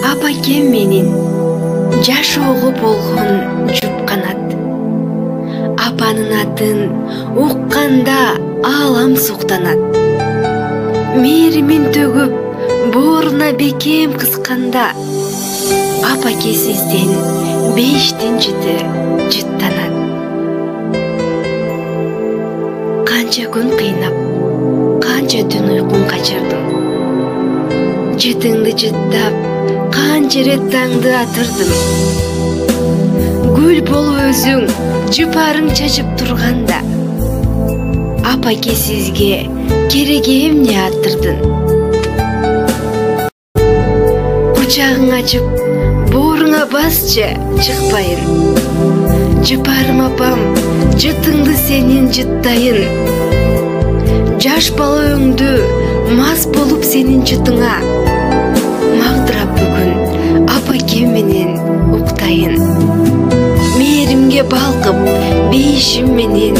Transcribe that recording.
Апакем менин жашоого болгон жуп канат. Апанын атын укканда алам суктанат. Мээримин төгүп бооруна бекем кысканда, апаке сизден 5-тин жыты жыттанат. Канча күн кыйнап, канча түн уйкун качырдым. Жытыңды жыттап, канча рет таңды атырдым. Гүл болуп өзүң жыпарың чачып турганда, апаке сизге кереги эмне атырдың? Кучагың ачып, бооруңа басчы чыкпайын. Жыпарым апам, жытыңды сенин жыттайын. Жаш бала өңдү мас болуп сенин жытыңа. Магдырап бүгүн апаке менен уктайын. Мээримге балкып, бейишим менен